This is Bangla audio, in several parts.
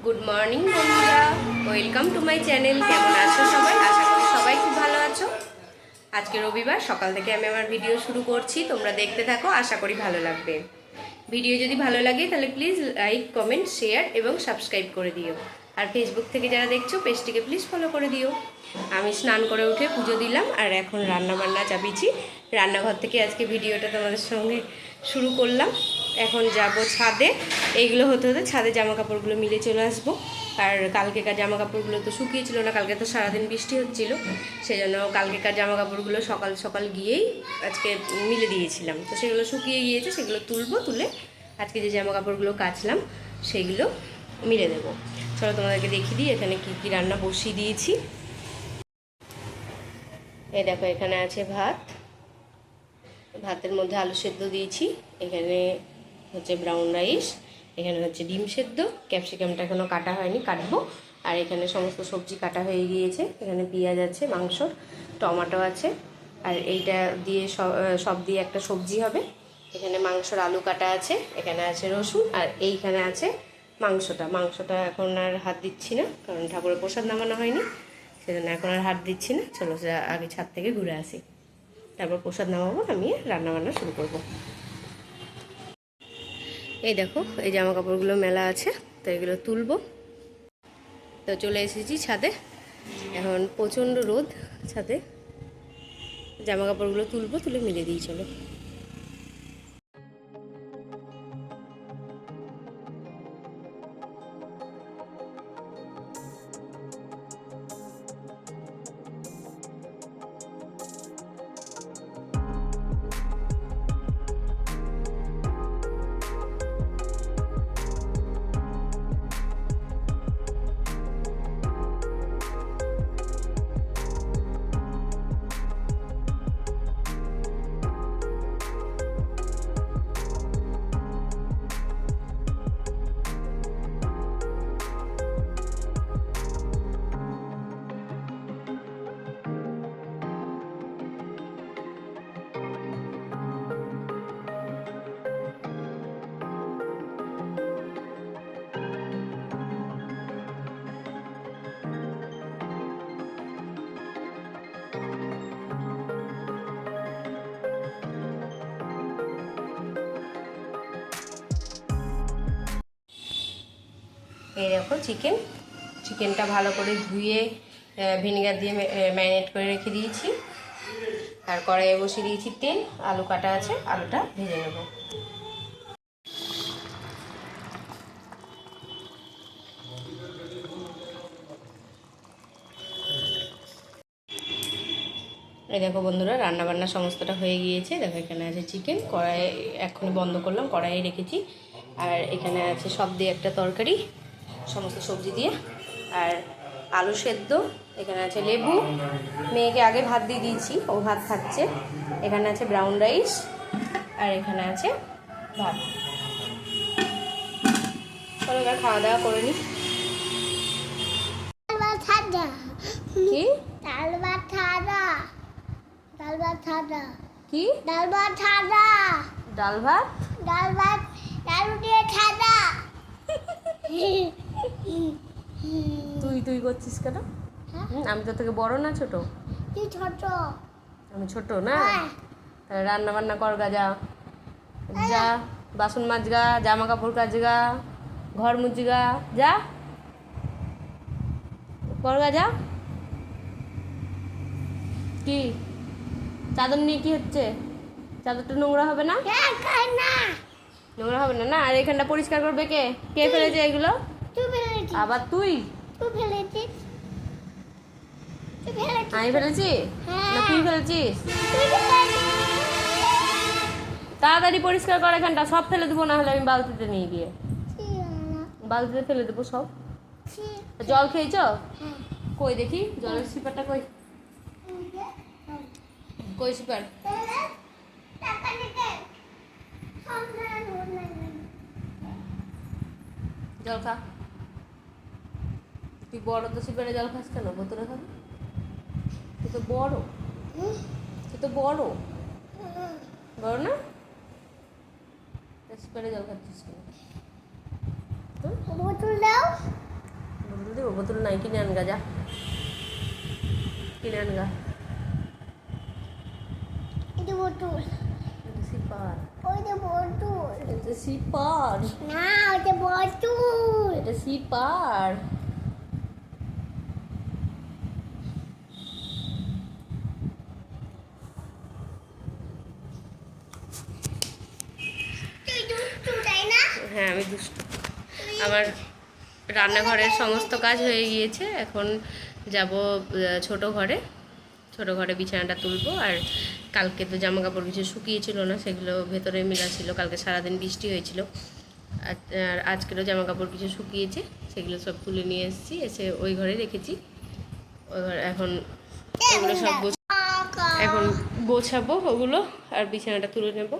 গুড মর্নিং বন্ধুরা, ওয়েলকাম টু মাই চ্যানেল। কেমন আছো সবাই? আশা করি সবাই খুব ভালো আছো। আজকে রবিবার সকাল থেকে আমি আমার ভিডিও শুরু করছি, তোমরা দেখতে থাকো, আশা করি ভালো লাগবে। ভিডিও যদি ভালো লাগে তাহলে প্লিজ লাইক, কমেন্ট, শেয়ার এবং সাবস্ক্রাইব করে দিও। আর ফেসবুক থেকে যারা দেখছো পেজটিকে প্লিজ ফলো করে দিও। আমি স্নান করে উঠে পুজো দিলাম আর এখন রান্না বান্না চাপিয়েছি। রান্নাঘর থেকে আজকে ভিডিওটা তোমাদের সঙ্গে শুরু করলাম। এখন যাব ছাদে, এইগুলো হতে হতে ছাদে জামা কাপড়গুলো মিলে চলে আসবো। আর কালকেকার জামা কাপড়গুলো তো শুকিয়েছিল না, কালকে তো সারাদিন বৃষ্টি হচ্ছিল, সেজন্য কালকেকার জামা কাপড়গুলো সকাল সকাল গিয়েই আজকে মিলে দিয়েছিলাম। তো সেগুলো শুকিয়ে গিয়েছে, সেগুলো তুলবো, তুলে আজকে যে জামা কাপড়গুলো কাচলাম সেগুলো মিলে দেবো। চলো তোমাদেরকে দেখিয়ে দিই এখানে কি কি রান্না বসিয়ে দিয়েছি। এই দেখো, এখানে আছে ভাত, ভাতের মধ্যে আলু সেদ্ধ দিয়েছি, এখানে হচ্ছে ব্রাউন রাইস, এখানে হচ্ছে ডিম সেদ্ধ, ক্যাপসিকামটা এখনও কাটা হয়নি, কাটবো। আর এখানে সমস্ত সবজি কাটা হয়ে গিয়েছে, এখানে পেঁয়াজ আছে, মাংসর, টমেটো আছে, আর এইটা দিয়ে সব দিয়ে একটা সবজি হবে। এখানে মাংসর আলু কাটা আছে, এখানে আছে রসুন, আর এইখানে আছে মাংসটা এখন আর হাত দিচ্ছি না, কারণ ঠাকুরের প্রসাদ নামানো হয়নি, সেজন্য এখন আর হাত দিচ্ছি না। চলো আগে ছাদ থেকে ঘুরে আসি, তারপর প্রসাদ নামাবো, আমি রান্নাবান্না শুরু করব। এই দেখো, এই জামা কাপড়গুলো মেলা আছে, তো এগুলো তুলবো। তো চলে এসেছি ছাদে, এখন প্রচণ্ড রোদ ছাদে, জামা কাপড়গুলো তুলবো, তুলে মিলে দিই। চলো এই দেখো চিকেনটা ভালো করে ধুয়ে ভিনেগার দিয়ে ম্যারিনেট করে রেখে দিয়েছি। আর কড়াইয়ে বসিয়ে দিয়েছি তেল, আলু কাটা আছে, আলুটা ভেজে নেব। এই দেখো বন্ধুরা, রান্নাবান্না সমস্তটা হয়ে গিয়েছে। দেখো এখানে আছে চিকেন, কড়াই এক্ষুনি বন্ধ করলাম, কড়াইয়ে রেখেছি। আর এখানে আছে সব দিয়ে একটা তরকারি, সমস্ত সবজি দিয়ে, আর আলু সেদ্ধ, এখানে আছে লেবু, মেয়েকে আগে ভাত দিয়ে দিয়েছি, ও ভাত খাচ্ছে। এখানে আছে ব্রাউন রাইস, আর এখানে আছে ভাত। চলো এবার খাওয়া দাওয়া করে নিই। কি ডাল ভাত ঠাডা, ডাল ভাত ঠাডা, কি ডাল ভাত ঠাডা, ডাল ভাত? ডাল ভাত আলু দিয়ে ঠাডা। তুই তুই করছিস কেন? আমি তো থেকে বড় না ছোট? তুই ছোট। আমি ছোট না? তাহলে রান্না বান্না কর গা, যা যা, বাসন মাজগা, জামা কাপড় কাচগা, ঘর মুচগা, যা করগা, যা। কি চাদর নিয়ে কি হচ্ছে? চাদরটা নোংরা হবে না? নোংরা হবে না? না, আর এখানটা পরিষ্কার করবে কে? কে ফেলেছে এগুলো? তুই ফেলেছিস। আবার তুই? তুই ফেলেছিস। তুই ফেলেছিস। আমি ফেলেছি না তুই ফেলেছিস? তুই ফেলেছিস। তাড়াতাড়ি পরিষ্কার কর, এখানটা সব ফেলে দেবো, না হলে আমি বালতিতে নিয়ে গিয়ে বালতিতে ফেলে দেবো সব। জল খেয়েছ? কই দেখি জলের সিপারটা, কই কই সিপার? জল খা। তুই বড় তো, সিপারে জল খাস কেন? বোতলে খাবি? তুই তো বড়, তুই তো বড় বড় না? সিপারে জল খাচ্ছিস কেন? বোতল দাও। বোতল নাই, কিনে আনগা যা, কিনে আনগা। এটা বোতল, সিপার, ওইটা বোতল, এটা সিপার না ওইটা বোতল। এটা সিপার। তুই দুষ্টু তাই না? হ্যাঁ আমি দুষ্টু। আমার রান্নাঘরের সমস্ত কাজ হয়ে গিয়েছে, এখন যাব ছোট ঘরে। ছোট ঘরে বিছানাটা তুলবো। আর কালকে তো জামা কাপড় কিছু শুকিয়েছিল না, সেগুলো ভেতরে মেলা ছিল, কালকে সারাদিন বৃষ্টি হয়েছিল। আর আজকেরও জামা কাপড় কিছু শুকিয়েছে, সেগুলো সব তুলে নিয়ে এসেছি, এসে ওই ঘরে রেখেছি। ওই ঘরে এখন ওগুলো সব এখন গোছাবো ওগুলো, আর বিছানাটা তুলে নেব।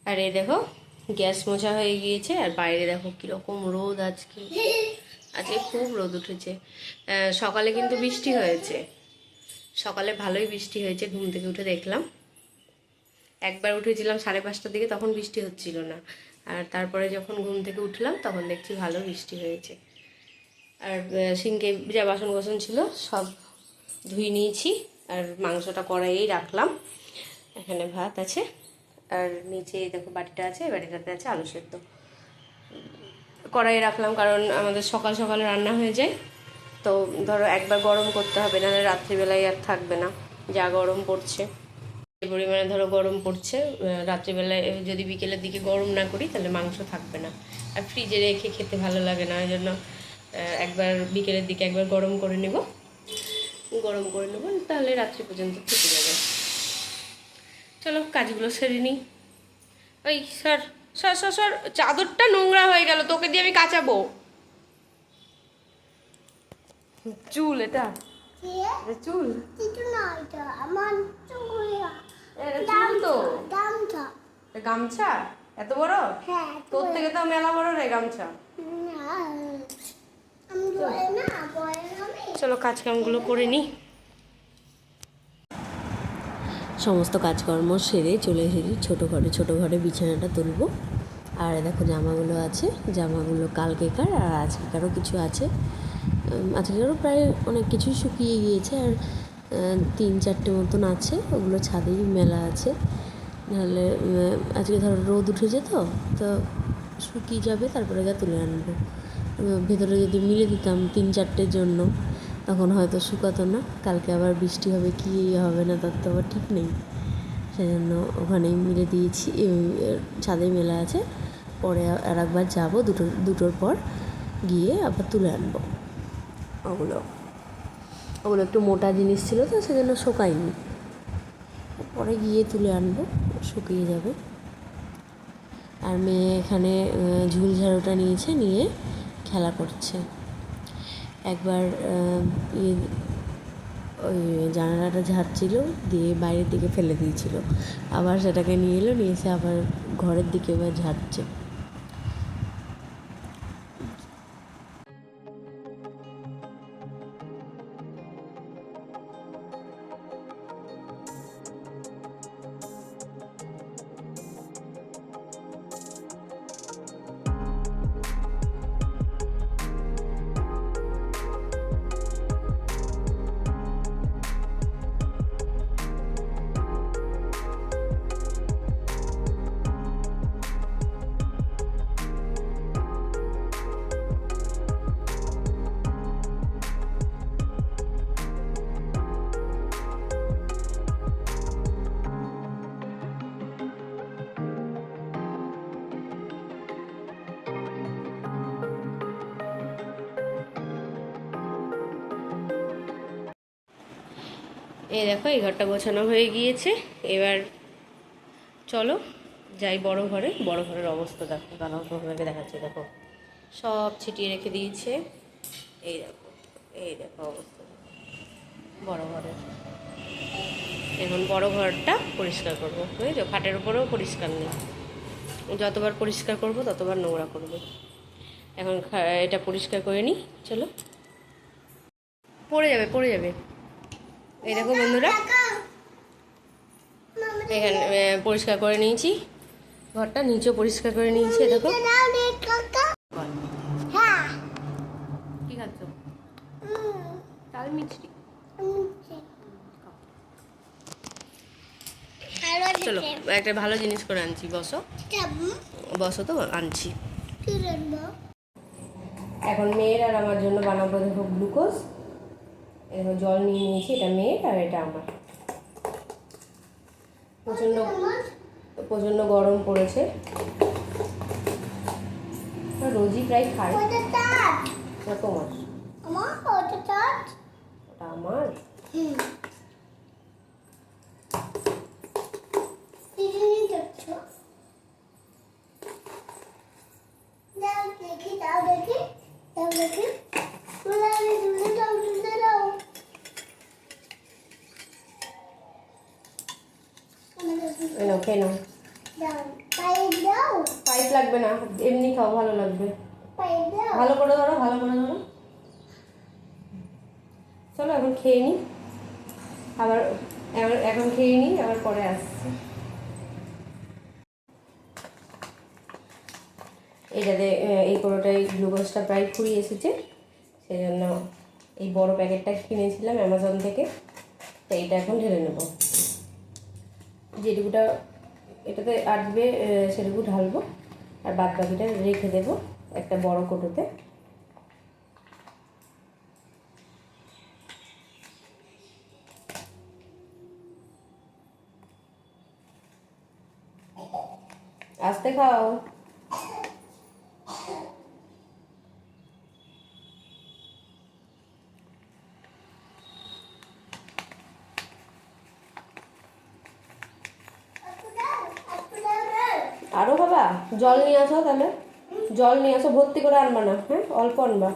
আর এই দেখো গ্যাস মোছা হয়ে গিয়েছে, আর বাইরে দেখো কীরকম রোদ আজকে। আজকে খুব রোদ উঠেছে। সকালে কিন্তু বৃষ্টি হয়েছে, সকালে ভালোই বৃষ্টি হয়েছে। ঘুম থেকে উঠে দেখলাম, একবার উঠেছিলাম 5:30টার দিকে, তখন বৃষ্টি হচ্ছিল না। আর তারপরে যখন ঘুম থেকে উঠলাম তখন দেখছি ভালো বৃষ্টি হয়েছে। আর সিঙ্কে যা বাসন কোসন ছিল সব ধুয়ে নিয়েছি। আর মাংসটা কড়াইয়েই রাখলাম। এখানে ভাত আছে, আর নিচে দেখো বাটিটা আছে, বাটিটাতে আছে আলু সেদ্ধ। কড়াইয়ে রাখলাম কারণ আমাদের সকাল সকাল রান্না হয়ে যায়, তো ধরো একবার গরম করতে হবে, নাহলে রাত্রিবেলায় আর থাকবে না। যা গরম পড়ছে, যে পরিমাণে ধরো গরম পড়ছে, রাত্রিবেলায় যদি বিকেলের দিকে গরম না করি তাহলে মাংস থাকবে না। আর ফ্রিজে রেখে খেতে ভালো লাগে না, ওই জন্য একবার বিকেলের দিকে একবার গরম করে নেব, তাহলে রাত্রি পর্যন্ত থেকে যাবে। চলো কাজগুলো সেরে নিই। ওই স্যার স্যার স্যার স্যার, চাদরটা নোংরা হয়ে গেল, তোকে দিয়ে আমি কাচাবো। চুল এটা চুল, কিছু না, এটা আমার চুল। চুল তো গামছা। গামছা এত বড়? হ্যাঁ, তোর থেকে তো মেলা বড় রে গামছা। আমি বলে না, বলে আমি। চলো কাজ কামগুলো করে নিই। সমস্ত কাজকর্ম সেরে চলে এসেছি ছোটো ঘরে বিছানাটা তুলবো। আর দেখো জামাগুলো আছে, জামাগুলো কালকেকার আর আজকেকারও কিছু আছে। আজকেকারও প্রায় অনেক কিছুই শুকিয়ে গিয়েছে, আর 3-4টে মতন আছে, ওগুলো ছাদেই মেলা আছে। নাহলে আজকে ধরো রোদ উঠেছে তো শুকিয়ে যাবে, তারপরে গা তুলে আনবো। ভেতরে যদি মিলে দিতাম 3-4টের জন্য, তখন হয়তো শুকাতো না। কালকে আবার বৃষ্টি হবে কি হবে না তার তো আবার ঠিক নেই, সেজন্য ওখানেই মিলে দিয়েছি, ছাদে মেলা আছে। পরে আর একবার যাবো, দুটোর পর গিয়ে আবার তুলে আনবো। ওগুলো একটু মোটা জিনিস ছিল তো, সেজন্য শুকায়নি, পরে গিয়ে তুলে আনবো, শুকিয়ে যাবে। আর মেয়ে এখানে ঝুল ঝাড়ুটা নিয়েছে, নিয়ে খেলা করছে। একবার ওই জানালাটা ঝাড়ছিল, দিয়ে বাইরের দিকে ফেলে দিয়েছিল, আবার সেটাকে নিয়ে এলো, নিয়ে এসে আবার ঘরের দিকে এবার ঝাড়ছে। এই দেখো এই ঘরটা গোছানো হয়ে গিয়েছে। এবার চলো যাই বড় ঘরের অবস্থা দেখো, দাঁড়াও তোমাদেরকে দেখাচ্ছি। দেখো সব ছিটিয়ে রেখে দিয়েছে, এই দেখো অবস্থা বড় ঘরের। এখন বড় ঘরটা পরিষ্কার করবো, বুঝেছো? খাটের উপরেও পরিষ্কার নেই, যতবার পরিষ্কার করবো ততবার নোংরা করবে। এখন এটা পরিষ্কার করে নিই, চলো। পড়ে যাবে। এই দেখো বন্ধুরা, এখানে পরিষ্কার করে নিয়েছি। ঘরটা নিচে পরিষ্কার করে নিয়েছে দেখো। দাও রে কাকা। হ্যাঁ। কি খাচ্ছ? তাল মিষ্টি। চলো একটা ভালো জিনিস করে আনছি, বসো বসো, তো আনছি। এখন মেয়ের আর আমার জন্য বানাবো দেখো গ্লুকোজ। এরকম জল নিয়ে নিয়েছি, এটা মেয়ের আর এটা আমার। প্রচণ্ড প্রচণ্ড গরম পড়েছে, রোজই প্রায় খাই। ওটা তোমার, ওটা আমার। খেয়ে নাও। পাইপ লাগবে না, এমনি খাও, ভালো লাগবে। ভালো করে ধরো, ভালো করে ধরো। চলো এখন খেয়ে নিই, আবার এখন খেয়ে নিই, আবার পরে আসছি। এটাতে এই কোনোটাই গ্লুকোজটা প্রায় ফুরিয়ে এসেছে, সেই জন্য এই বড় প্যাকেটটা কিনেছিলাম অ্যামাজন থেকে। তো এইটা এখন ঢেলে নেব, যেটুকুটা এটাতে আটবে সেটুকু ঢালবো, আর বাদ বাকিটা রেখে দেবো একটা বড় কৌটোতে। আস্তে খাও। আরও খাবা? জল নিয়ে আসো তাহলে, জল নিয়ে আসো, ভর্তি করে আনবা না, হ্যাঁ অল্প আনবা।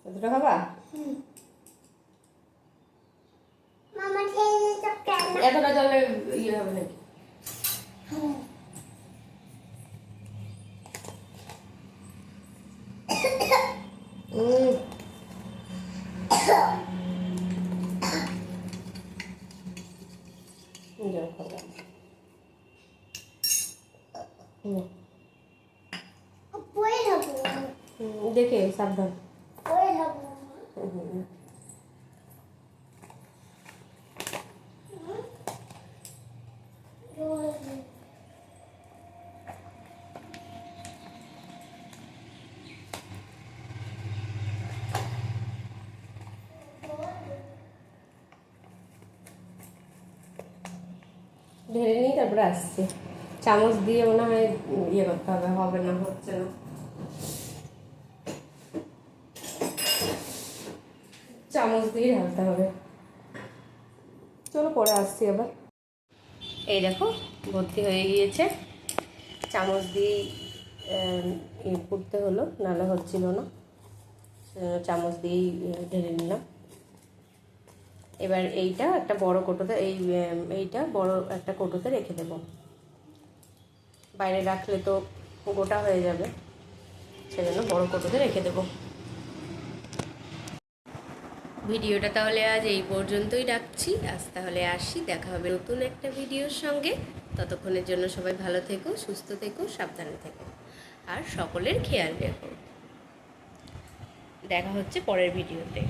কতটা খাবা? এতটা জলে ইয়ে হবে নাকি? দেখে সাবধান। ঢেলে নিই, তারপরে আসছি। চামচ দিয়ে মনে হয় ইয়ে করতে হবে, হবে না, হচ্ছে না। চামচ দিয়ে ঢালতে হবে। চলো পরে আসছি আবার। এই দেখো ভর্তি হয়ে গিয়েছে, চামচ দিয়েই করতে হলো, নাহলে হচ্ছিল না, চামচ দিয়েই ঢেলে নিলাম। এবার এইটা একটা বড় কৌটোতে, এইটা বড় একটা কৌটোতে রেখে দেব, বাইরে রাখলে তো গোটা হয়ে যাবে, সেজন্য বড় কৌটোতে রেখে দেব। ভিডিওটা তাহলে আজ এই পর্যন্তই রাখছি, আজ তাহলে আসি, দেখা হবে নতুন একটা ভিডিওর সঙ্গে। ততক্ষণের জন্য সবাই ভালো থেকো, সুস্থ থেকো, সাবধানে থেকো, আর সকলের খেয়াল রেখো। দেখা হচ্ছে পরের ভিডিওতে।